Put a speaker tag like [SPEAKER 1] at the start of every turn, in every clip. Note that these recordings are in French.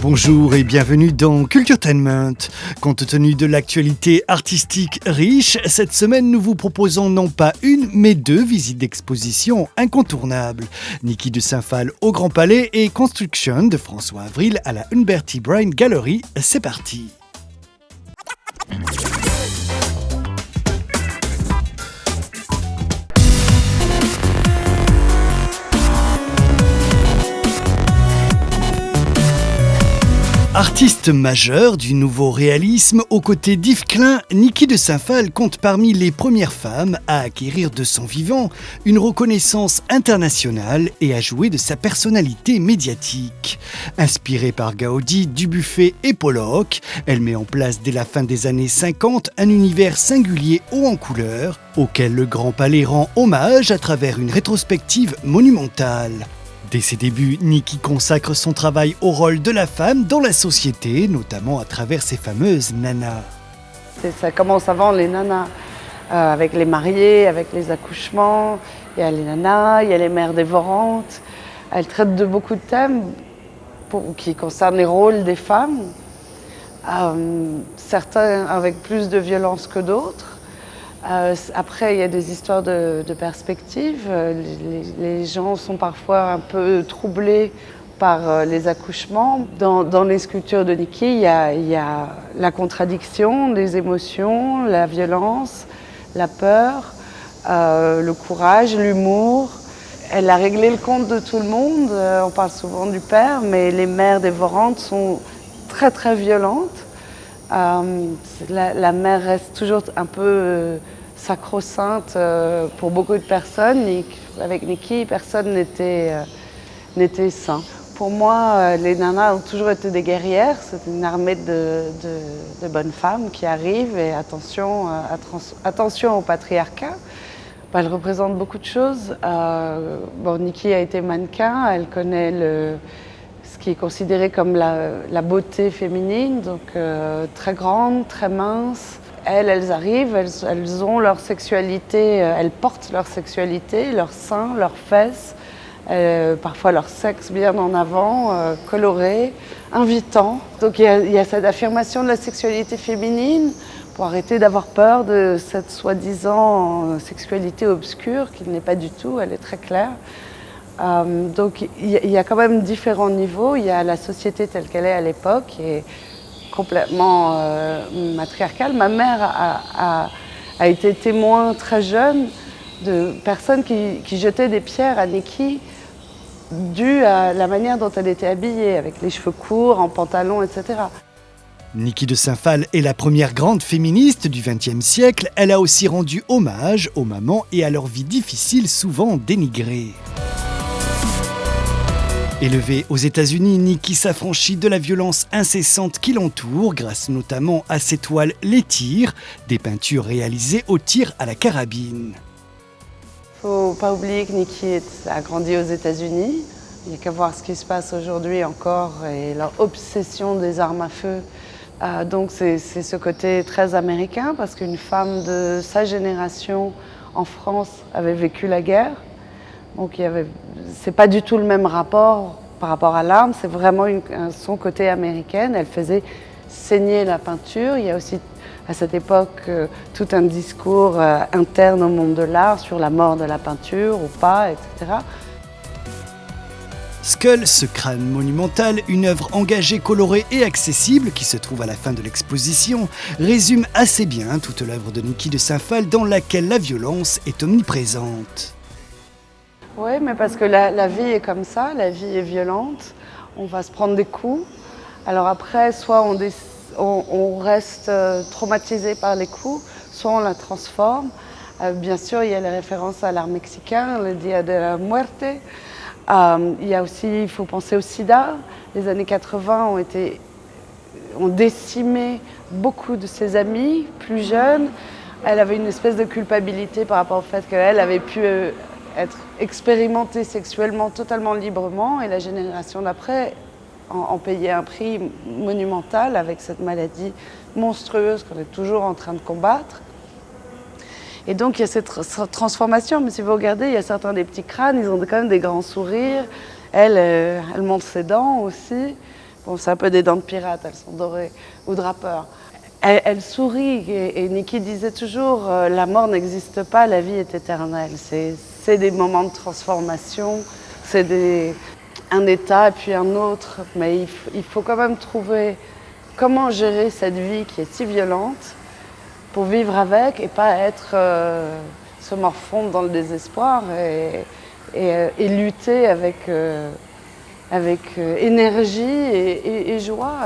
[SPEAKER 1] Bonjour et bienvenue dans Culturetainment. Compte tenu de l'actualité artistique riche, cette semaine nous vous proposons non pas une, mais deux visites d'exposition incontournables. Niki de Saint-Phal au Grand Palais et Construction de François Avril à la Humberty Brine Gallery. C'est parti. Artiste majeur du nouveau réalisme, aux côtés d'Yves Klein, Niki de Saint-Phal compte parmi les premières femmes à acquérir de son vivant une reconnaissance internationale et à jouer de sa personnalité médiatique. Inspirée par Gaudi, Dubuffet et Pollock, elle met en place dès la fin des années 50 un univers singulier haut en couleurs, auquel le Grand Palais rend hommage à travers une rétrospective monumentale. Dès ses débuts, Niki consacre son travail au rôle de la femme dans la société, notamment à travers ses fameuses nanas.
[SPEAKER 2] Ça commence avant les nanas, avec les mariés, avec les accouchements. Il y a les nanas, il y a les mères dévorantes. Elle traite de beaucoup de thèmes qui concernent les rôles des femmes, certains avec plus de violence que d'autres. Après, il y a des histoires de perspective. Les gens sont parfois un peu troublés par les accouchements. Dans les sculptures de Niki, il y a la contradiction, les émotions, la violence, la peur, le courage, l'humour. Elle a réglé le compte de tout le monde. On parle souvent du père, mais les mères dévorantes sont très très violentes. La mère reste toujours un peu sacro-sainte pour beaucoup de personnes. Avec Niki, personne n'était saint. Pour moi, les nanas ont toujours été des guerrières. C'est une armée de bonnes femmes qui arrivent et attention au patriarcat. Elle représente beaucoup de choses. Niki a été mannequin, elle connaît ce qui est considéré comme la beauté féminine, donc très grande, très mince. Elles arrivent, elles ont leur sexualité, elles portent leur sexualité, leurs seins, leurs fesses, parfois leur sexe bien en avant, coloré, invitant. Donc il y a cette affirmation de la sexualité féminine pour arrêter d'avoir peur de cette soi-disant sexualité obscure qui ne l'est pas du tout, elle est très claire. Donc il y a quand même différents niveaux. Il y a la société telle qu'elle est à l'époque qui est complètement matriarcale. Ma mère a été témoin très jeune de personnes qui jetaient des pierres à Niki dû à la manière dont elle était habillée, avec les cheveux courts, en pantalon, etc.
[SPEAKER 1] Niki de Saint-Phal est la première grande féministe du XXe siècle. Elle a aussi rendu hommage aux mamans et à leur vie difficile, souvent dénigrée. Élevée aux États-Unis, Niki s'affranchit de la violence incessante qui l'entoure, grâce notamment à ses toiles Les Tirs, des peintures réalisées au tir à la carabine.
[SPEAKER 2] Il ne faut pas oublier que Niki a grandi aux États-Unis. Il n'y a qu'à voir ce qui se passe aujourd'hui encore et leur obsession des armes à feu. Donc c'est ce côté très américain, parce qu'une femme de sa génération en France avait vécu la guerre. Donc c'est pas du tout le même rapport par rapport à l'arme, c'est vraiment son côté américaine. Elle faisait saigner la peinture. Il y a aussi à cette époque tout un discours interne au monde de l'art sur la mort de la peinture ou pas, etc.
[SPEAKER 1] Skull, ce crâne monumental, une œuvre engagée, colorée et accessible qui se trouve à la fin de l'exposition, résume assez bien toute l'œuvre de Niki de Saint-Phal dans laquelle la violence est omniprésente.
[SPEAKER 2] Oui, mais parce que la vie est comme ça, la vie est violente, on va se prendre des coups. Alors après, soit on reste traumatisé par les coups, soit on la transforme. Bien sûr, il y a les références à l'art mexicain, le Dia de la Muerte. Il y a aussi, il faut penser au sida. Les années 80 ont décimé beaucoup de ses amis plus jeunes. Elle avait une espèce de culpabilité par rapport au fait qu'elle avait pu être expérimentée sexuellement totalement librement, et la génération d'après en payait un prix monumental avec cette maladie monstrueuse qu'on est toujours en train de combattre. Et donc il y a cette transformation, mais si vous regardez, il y a certains des petits crânes, ils ont quand même des grands sourires. Elle montre ses dents aussi. Bon, c'est un peu des dents de pirate, elles sont dorées, ou de rappeur. Elle sourit et Niki disait toujours la mort n'existe pas, la vie est éternelle. C'est des moments de transformation, c'est un état et puis un autre. Mais il faut quand même trouver comment gérer cette vie qui est si violente pour vivre avec et pas se morfondre dans le désespoir et lutter avec énergie et joie.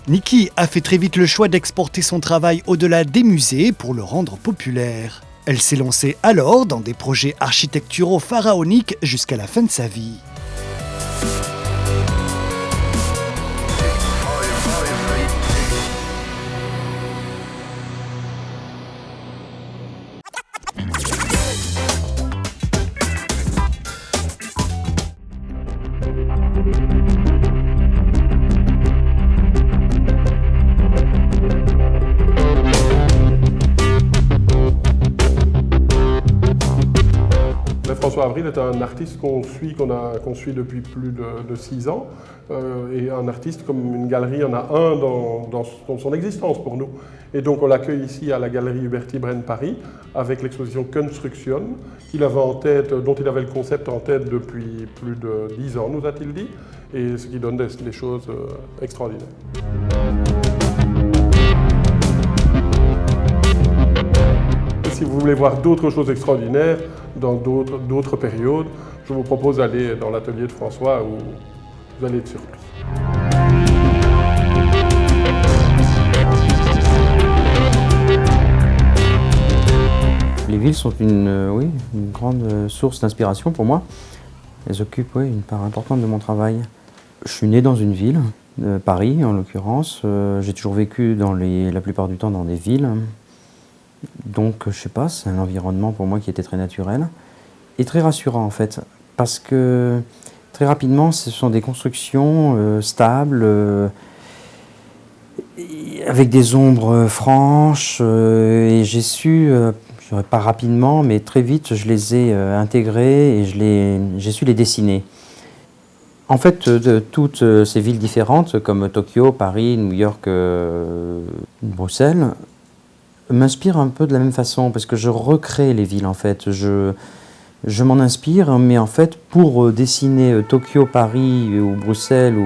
[SPEAKER 1] Niki a fait très vite le choix d'exporter son travail au-delà des musées pour le rendre populaire. Elle s'est lancée alors dans des projets architecturaux pharaoniques jusqu'à la fin de sa vie.
[SPEAKER 3] François Avril est un artiste qu'on suit depuis plus de 6 ans. Et un artiste comme une galerie, en a un dans son existence pour nous. Et donc on l'accueille ici à la galerie Huberti Brenne Paris avec l'exposition Construction qu'il avait en tête, dont il avait le concept en tête depuis plus de 10 ans, nous a-t-il dit, et ce qui donne des choses extraordinaires. Si vous voulez voir d'autres choses extraordinaires dans d'autres périodes, je vous propose d'aller dans l'atelier de François où vous allez être surpris.
[SPEAKER 4] Les villes sont une grande source d'inspiration pour moi. Elles occupent une part importante de mon travail. Je suis né dans une ville, Paris en l'occurrence. J'ai toujours vécu la plupart du temps dans des villes. Donc, je sais pas, c'est un environnement pour moi qui était très naturel et très rassurant en fait, parce que très rapidement, ce sont des constructions stables, avec des ombres franches, et j'ai su, je dirais pas rapidement, mais très vite, je les ai intégrées et j'ai su les dessiner. En fait, de toutes ces villes différentes, comme Tokyo, Paris, New York, Bruxelles, m'inspire un peu de la même façon, parce que je recrée les villes en fait. Je m'en inspire, mais en fait pour dessiner Tokyo, Paris ou Bruxelles,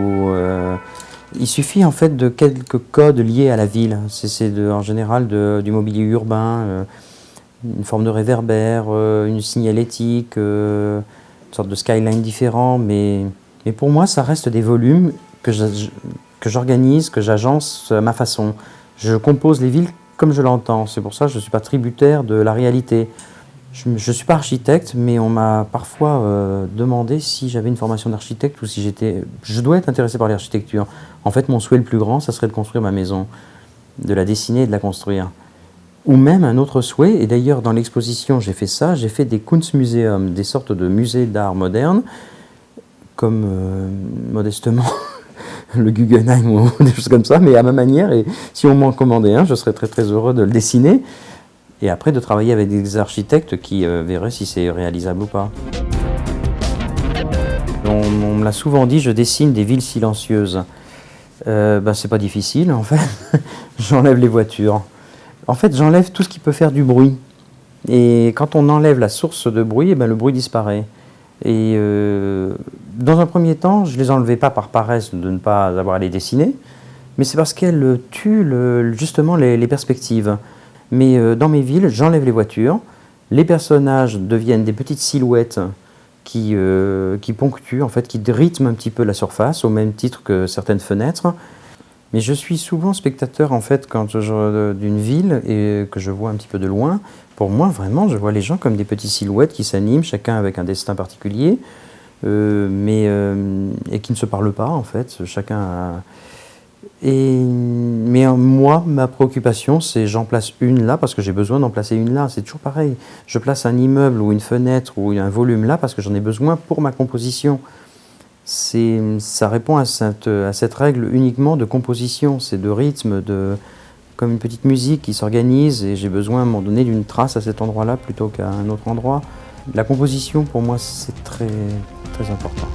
[SPEAKER 4] il suffit en fait de quelques codes liés à la ville. C'est en général du mobilier urbain, une forme de réverbère, une signalétique, une sorte de skyline différent, mais pour moi ça reste des volumes que j'organise, que j'agence à ma façon. Je compose les villes comme je l'entends. C'est pour ça que je ne suis pas tributaire de la réalité. Je ne suis pas architecte, mais on m'a parfois demandé si j'avais une formation d'architecte ou si je dois être intéressé par l'architecture. En fait, mon souhait le plus grand, ça serait de construire ma maison, de la dessiner et de la construire. Ou même un autre souhait, et d'ailleurs dans l'exposition j'ai fait ça, j'ai fait des Kunstmuseum, des sortes de musées d'art moderne, comme modestement le Guggenheim ou des choses comme ça, mais à ma manière, et si on m'en commandait un, je serais très très heureux de le dessiner, et après de travailler avec des architectes qui verraient si c'est réalisable ou pas. On me l'a souvent dit, je dessine des villes silencieuses. C'est pas difficile en fait, j'enlève les voitures. En fait, j'enlève tout ce qui peut faire du bruit, et quand on enlève la source de bruit, le bruit disparaît. Et dans un premier temps, je ne les enlevais pas par paresse de ne pas avoir à les dessiner, mais c'est parce qu'elles tuent justement les perspectives. Mais dans mes villes, j'enlève les voitures, les personnages deviennent des petites silhouettes qui ponctuent, en fait, qui rythment un petit peu la surface, au même titre que certaines fenêtres. Mais je suis souvent spectateur, en fait, d'une ville et que je vois un petit peu de loin. Pour moi, vraiment, je vois les gens comme des petites silhouettes qui s'animent, chacun avec un destin particulier, et qui ne se parlent pas, en fait. Chacun a... Mais moi, ma préoccupation, c'est j'en place une là parce que j'ai besoin d'en placer une là. C'est toujours pareil. Je place un immeuble ou une fenêtre ou un volume là parce que j'en ai besoin pour ma composition. Ça répond à cette règle uniquement de composition, c'est de rythme, comme une petite musique qui s'organise, et j'ai besoin à un moment donné d'une trace à cet endroit-là plutôt qu'à un autre endroit. La composition, pour moi, c'est très, très important.